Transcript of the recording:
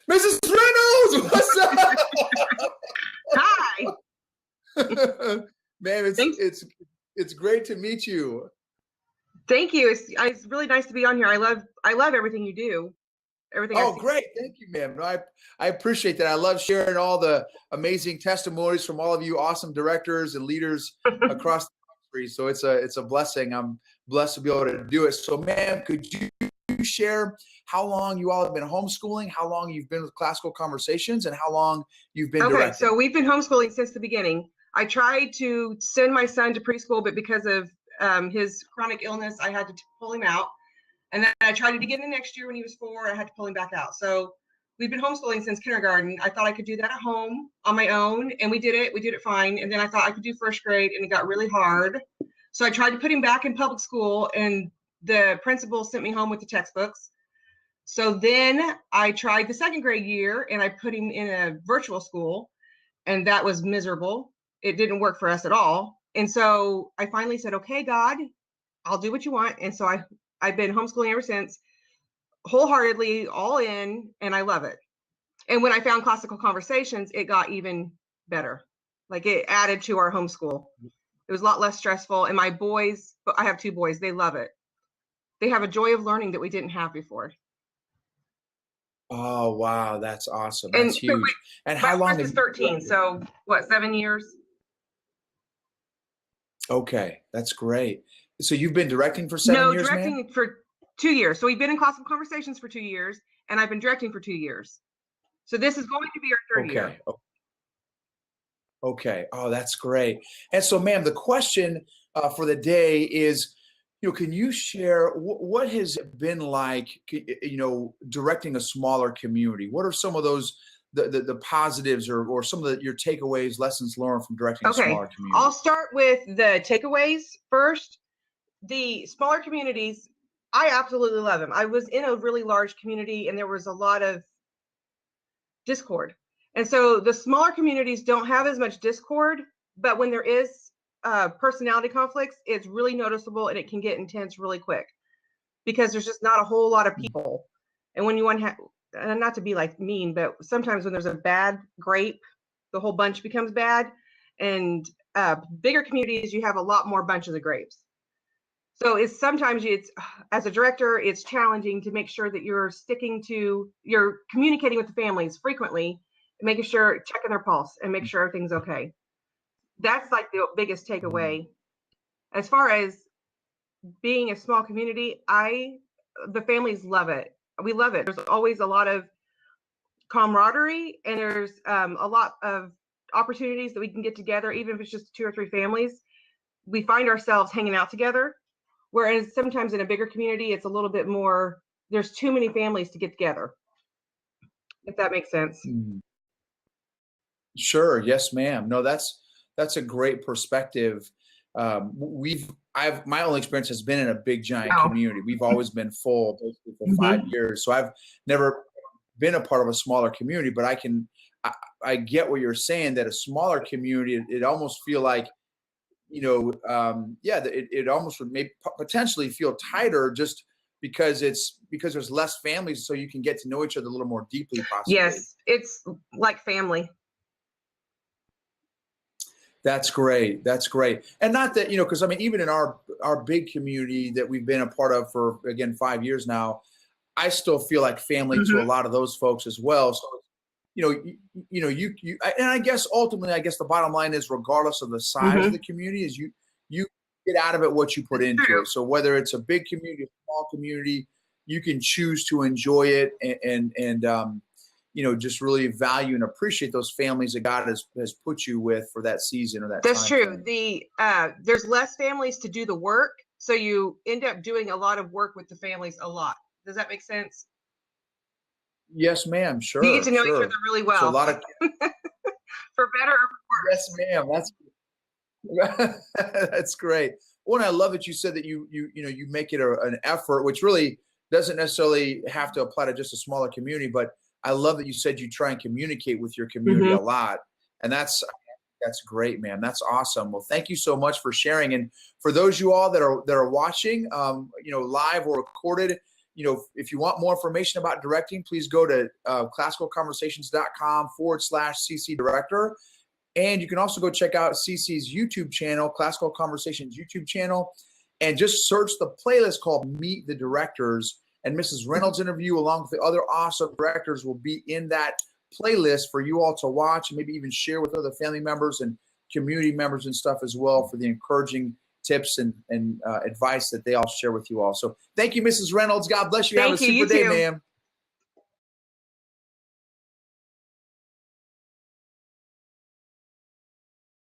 Mrs. Reynolds, what's up? Hi. Man, it's great to meet you. Thank you. It's really nice to be on here. I love everything you do. Everything. Oh, great. Thank you, ma'am. No, I appreciate that. I love sharing all the amazing testimonies from all of you awesome directors and leaders across the country. So it's a blessing. I'm blessed to be able to do it. So, ma'am, could you share how long you all have been homeschooling, how long you've been with Classical Conversations, and how long you've been directing? So we've been homeschooling since the beginning. I tried to send my son to preschool, but because of his chronic illness, I had to pull him out. And then I tried it again the next year when he was 4. I had to pull him back out. So we've been homeschooling since kindergarten. I thought I could do that at home on my own, and we did it. We did it fine. And then I thought I could do first grade, and it got really hard. So I tried to put him back in public school, and the principal sent me home with the textbooks. So then I tried the second grade year, and I put him in a virtual school, and that was miserable. It didn't work for us at all. And so I finally said, okay, God, I'll do what you want. And so I've been homeschooling ever since, wholeheartedly, all in, and I love it. And when I found Classical Conversations, it got even better. Like, it added to our homeschool. It was a lot less stressful. And my boys, I have 2 boys, they love it. They have a joy of learning that we didn't have before. Oh, wow. That's awesome. That's huge. And how long is 13? So what, 7 years? Okay. That's great. So you've been directing for 7 years, No, directing for 2 years. So we've been in Classical Conversations for 2 years, and I've been directing for 2 years. So this is going to be our 3rd year. Okay. Oh, that's great. And so, ma'am, the question for the day is, can you share what has it been like, directing a smaller community? What are some of those, the positives or some of your takeaways, lessons learned from directing a smaller community? I'll start with the takeaways first. The smaller communities, I absolutely love them. I was in a really large community, and there was a lot of discord. And so the smaller communities don't have as much discord, but when there is personality conflicts, it's really noticeable, and it can get intense really quick because there's just not a whole lot of people. And when you want to not to be like mean, but sometimes when there's a bad grape, the whole bunch becomes bad. And bigger communities, you have a lot more bunches of grapes. So it's as a director, it's challenging to make sure that you're communicating with the families frequently, and making sure, checking their pulse, and make sure everything's okay. That's like the biggest takeaway. As far as being a small community, the families love it. We love it. There's always a lot of camaraderie, and there's a lot of opportunities that we can get together, even if it's just 2 or 3 families. We find ourselves hanging out together. Whereas sometimes in a bigger community, it's a little bit more, there's too many families to get together, if that makes sense. Sure. Yes, ma'am. No, that's a great perspective. My only experience has been in a big, giant community. We've always been full basically for 5 years. So I've never been a part of a smaller community, but I get what you're saying, that a smaller community, it almost feel like, it almost would potentially feel tighter just because there's less families, so you can get to know each other a little more deeply, possibly. Yes, it's like family. That's great. That's great. And not that, because even in our big community that we've been a part of for, again, 5 years now, I still feel like family to a lot of those folks as well. So, and I guess ultimately, the bottom line is, regardless of the size of the community, is you get out of it what you put into it. So whether it's a big community, a small community, you can choose to enjoy it and just really value and appreciate those families that God has put you with for that season or that time. That's true. There's less families to do the work, so you end up doing a lot of work with the families a lot. Does that make sense? Yes, ma'am. Sure. You get to know each other really well. So a lot of for better or for worse. Yes, ma'am. That's great. Well, and I love that you said that you make it an effort, which really doesn't necessarily have to apply to just a smaller community, but I love that you said you try and communicate with your community a lot. And that's great, man. That's awesome. Well, thank you so much for sharing. And for those of you all that are watching, live or recorded, if you want more information about directing, please go to classicalconversations.com/CC Director. And you can also go check out CC's YouTube channel, Classical Conversations YouTube channel, and just search the playlist called Meet the Directors. And Mrs. Reynolds' interview, along with the other awesome directors, will be in that playlist for you all to watch and maybe even share with other family members and community members and stuff as well, for the encouraging tips and advice that they all share with you all. So thank you, Mrs. Reynolds. God bless you. Have a super day, ma'am.